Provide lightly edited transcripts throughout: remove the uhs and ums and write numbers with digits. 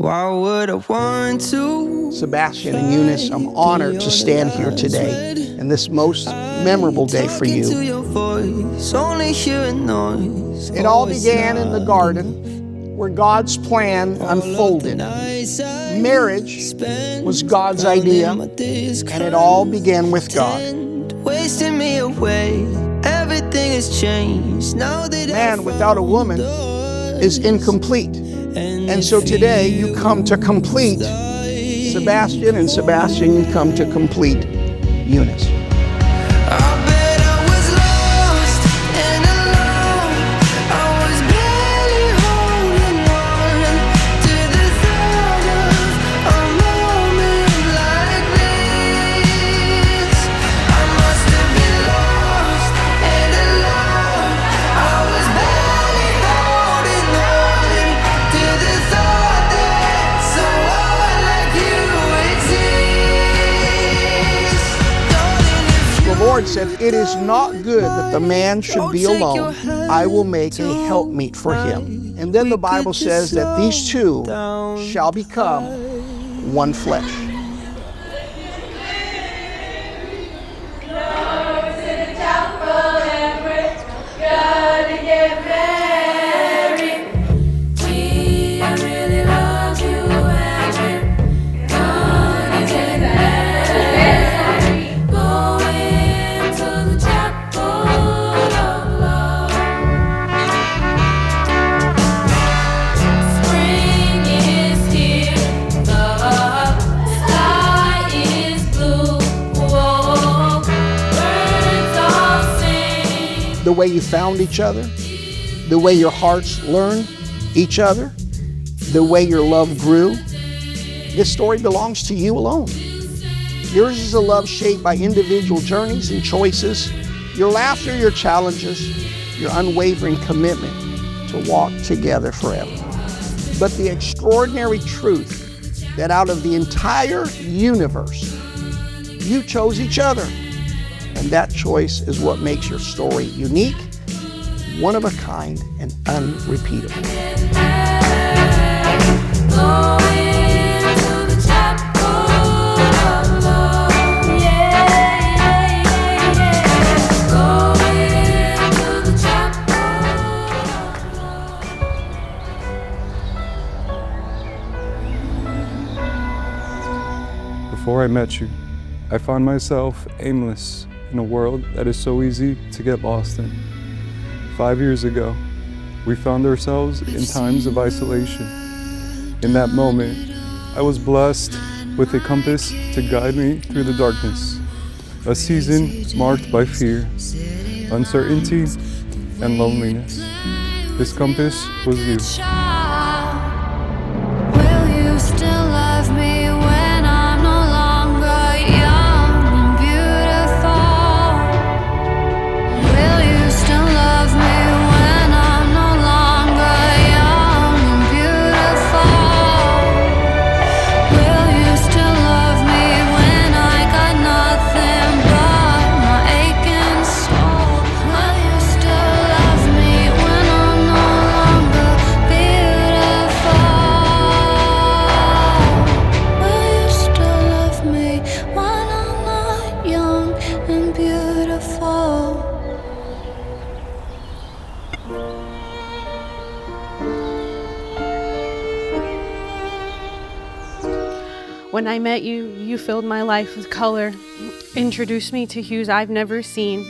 Why would I want to? Sebastian and Eunice, I'm honored to stand here today in this most memorable day for you. It all began in the garden where God's plan unfolded. Marriage was God's idea, and it all began with God. Wasting me away, everything has changed. Man without a woman is incomplete. And so today you come to complete Sebastian, and Sebastian, you come to complete Eunice. The Lord said, "It is not good that the man should be alone. I will make a helpmeet for him." And then the Bible says that these two shall become one flesh. The way you found each other, the way your hearts learned each other, the way your love grew. This story belongs to you alone. Yours is a love shaped by individual journeys and choices, your laughter, your challenges, your unwavering commitment to walk together forever. But the extraordinary truth that out of the entire universe, you chose each other. And that choice is what makes your story unique, one of a kind, and unrepeatable. Before I met you, I found myself aimless in a world that is so easy to get lost in. 5 years ago, we found ourselves in times of isolation. In that moment, I was blessed with a compass to guide me through the darkness, a season marked by fear, uncertainty, and loneliness. This compass was you. Will you still love me when I'm no longer young and beautiful? Will you still love me when I'm no longer young and beautiful? Will you still love me when I got nothing but my aching soul? Will you still love me when I'm no longer beautiful? Will you still love me when I'm not young and beautiful? When I met you, you filled my life with color, introduced me to hues I've never seen.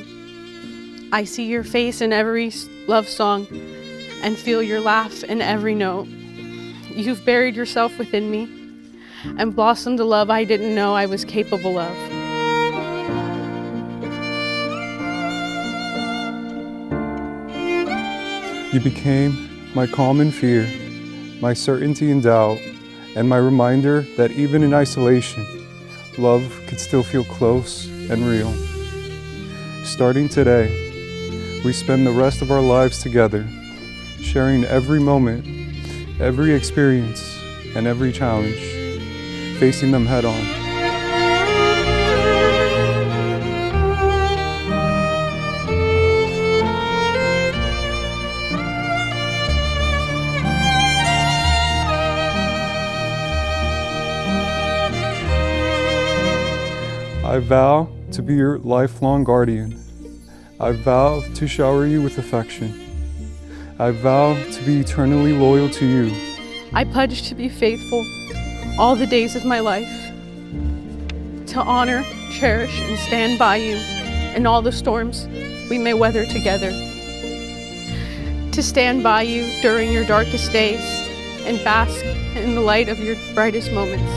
I see your face in every love song and feel your laugh in every note. You've buried yourself within me and blossomed a love I didn't know I was capable of. You became my calm in fear, my certainty in doubt, and my reminder that even in isolation, love could still feel close and real. Starting today, we spend the rest of our lives together, sharing every moment, every experience, and every challenge, facing them head on. I vow to be your lifelong guardian. I vow to shower you with affection. I vow to be eternally loyal to you. I pledge to be faithful all the days of my life, to honor, cherish, and stand by you in all the storms we may weather together, to stand by you during your darkest days and bask in the light of your brightest moments.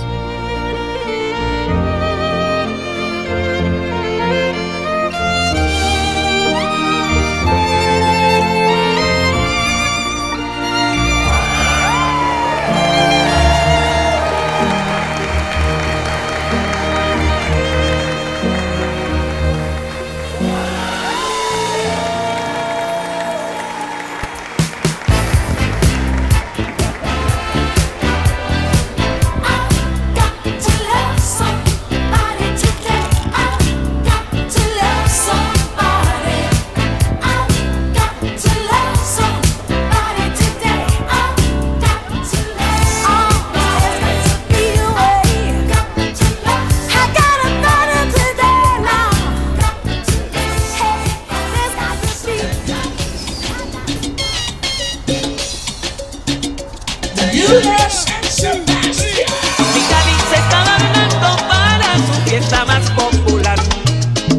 Eunice and Sebastian. Mi Cali se está bailando para su fiesta más popular.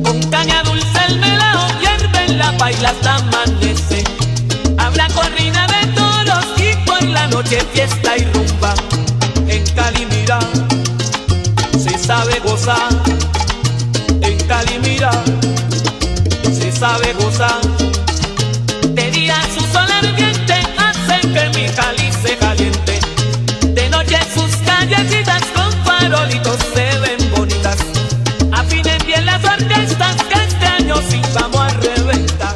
Con caña dulce el melao hierve en la baila hasta amanece. Habrá corrida de toros y por la noche fiesta y rumba. En Cali mira, se sabe gozar. En Cali mira, se sabe gozar. De día su sol ardiente hace que mi Cali se caliente. De noche sus callecitas con farolitos se ven bonitas. Afinen bien las orquestas que este año sí vamos a reventar.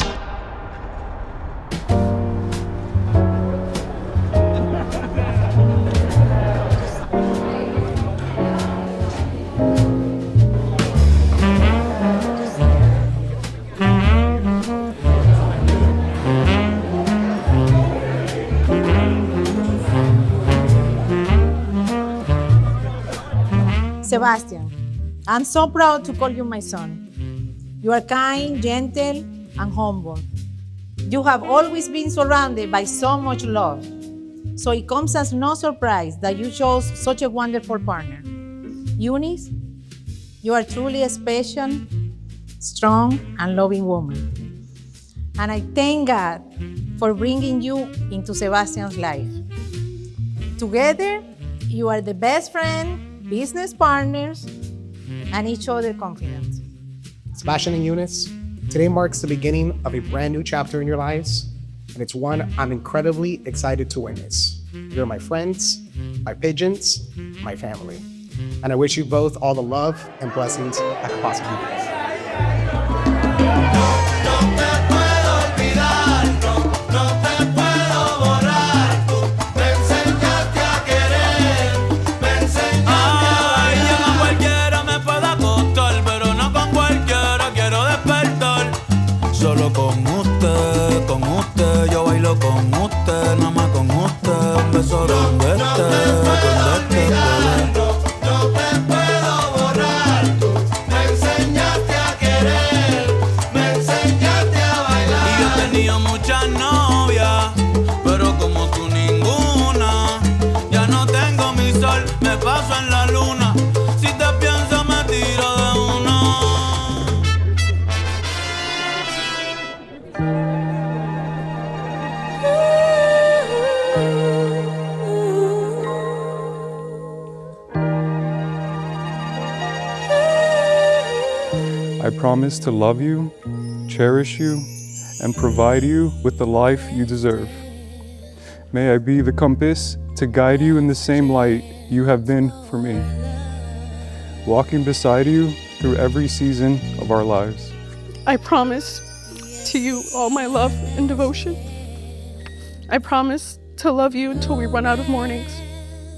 Sebastian, I'm so proud to call you my son. You are kind, gentle, and humble. You have always been surrounded by so much love. So it comes as no surprise that you chose such a wonderful partner. Eunice, you are truly a special, strong, and loving woman. And I thank God for bringing you into Sebastian's life. Together, you are the best friend, business partners, and each other confidant. Sebastian and Eunice, today marks the beginning of a brand new chapter in your lives, and it's one I'm incredibly excited to witness. You're my friends, my pigeons, my family, and I wish you both all the love and blessings I could possibly give. Solo con usted, yo bailo con usted, nada más con usted, un beso con este, No te puedo borrar, tú me enseñaste a querer, me enseñaste a bailar. Y yo he tenido muchas novias, pero como tú ninguna. Ya no tengo mi sol, me paso en la luna. Si te pienso me tiro de una. I promise to love you, cherish you, and provide you with the life you deserve. May I be the compass to guide you in the same light you have been for me, walking beside you through every season of our lives. I promise to you all my love and devotion. I promise to love you until we run out of mornings,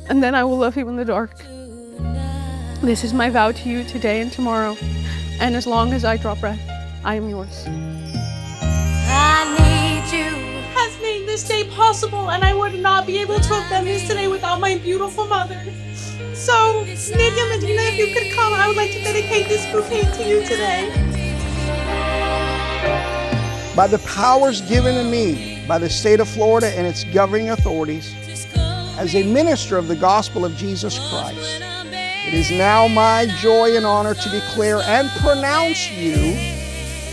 and then I will love you in the dark. This is my vow to you today and tomorrow, and as long as I draw breath, I am yours. I need you. Jasmine, this day possible, and I would not be able to have done this today without my beautiful mother. So, Nadia Medina, if you could come, I would like to dedicate this bouquet to you today. By the powers given to me by the state of Florida and its governing authorities, as a minister of the gospel of Jesus Christ, it is now my joy and honor to declare and pronounce you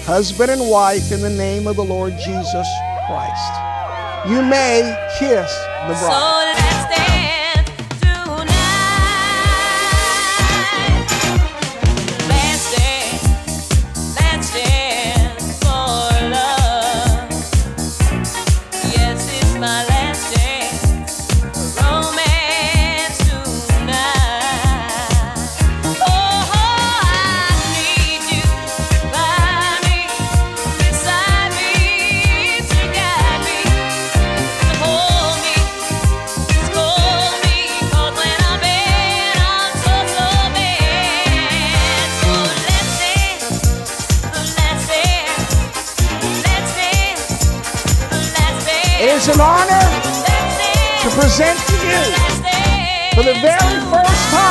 husband and wife in the name of the Lord Jesus Christ. You may kiss the bride. It is an honor to present to you for the very first time